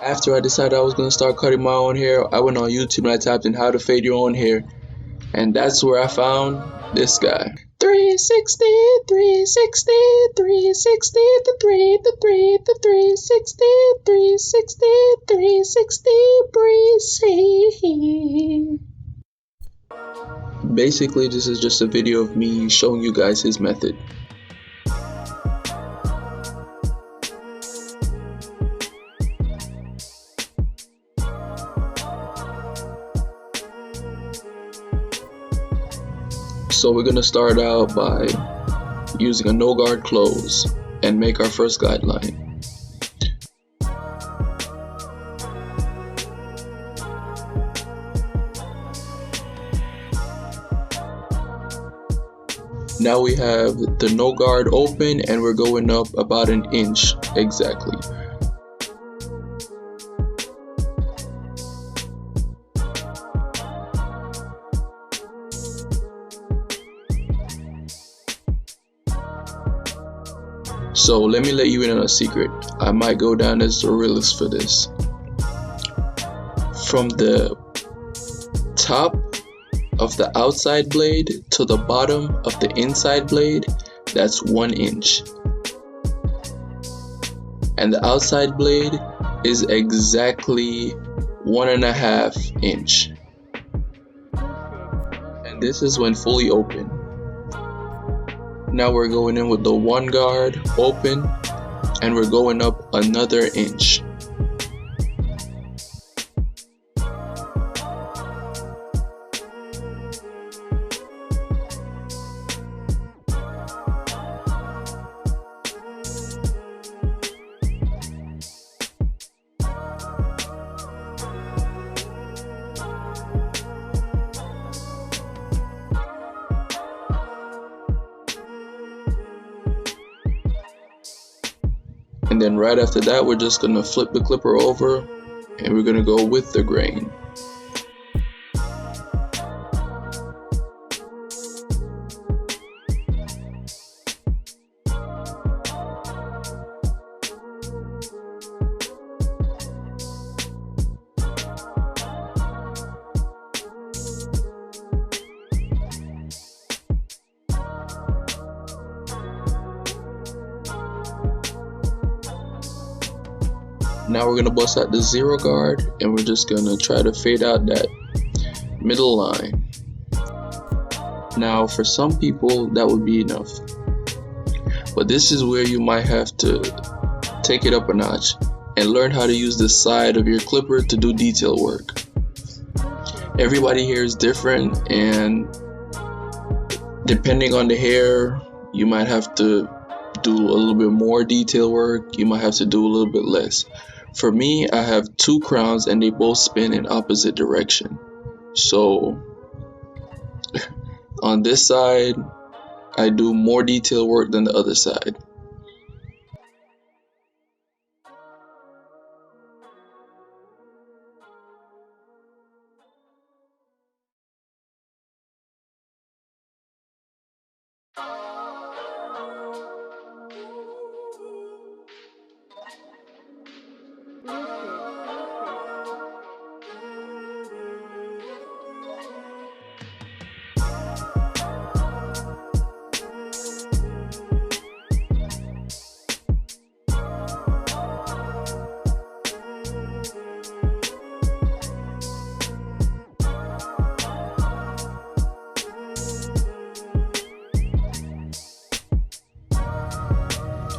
After I decided I was going to start cutting my own hair, I went on YouTube and I typed in how to fade your own hair. And that's where I found this guy. 360, 360, 360, the 3, the 3, the 360, 360, 360, breezy. Basically, this is just a video of me showing you guys his method. So we're going to start out by using a no guard close and make our first guideline. Now we have the no guard open and we're going up about an inch exactly. So let me let you in on a secret. I might go down as the realist for this. From the top of the outside blade to the bottom of the inside blade, that's 1 inch. And the outside blade is exactly 1.5 inch. And this is when fully open. Now we're going in with the 1 guard open and we're going up another inch. And then right after that, we're just gonna flip the clipper over and we're gonna go with the grain. Now we're gonna bust out the 0 guard and we're just gonna try to fade out that middle line. Now for some people that would be enough, but this is where you might have to take it up a notch and learn how to use the side of your clipper to do detail work. Everybody here is different, and depending on the hair, you might have to do a little bit more detail work, you might have to do a little bit less. For me, I have 2 crowns and they both spin in opposite direction. So on this side, I do more detail work than the other side.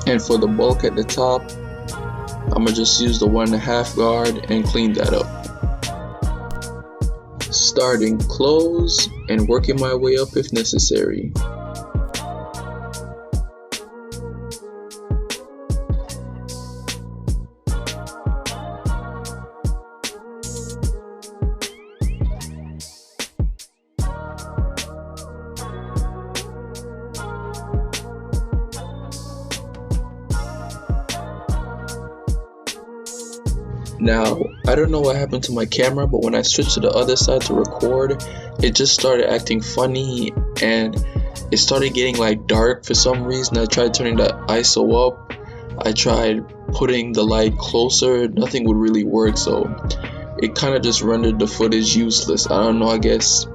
And for the bulk at the top, I'm gonna just use the 1.5 guard and clean that up. Starting close and working my way up if necessary. Now, I don't know what happened to my camera, but when I switched to the other side to record, it just started acting funny and it started getting like dark for some reason. I tried turning the ISO up, I tried putting the light closer, nothing would really work, so it kind of just rendered the footage useless. I don't know, I guess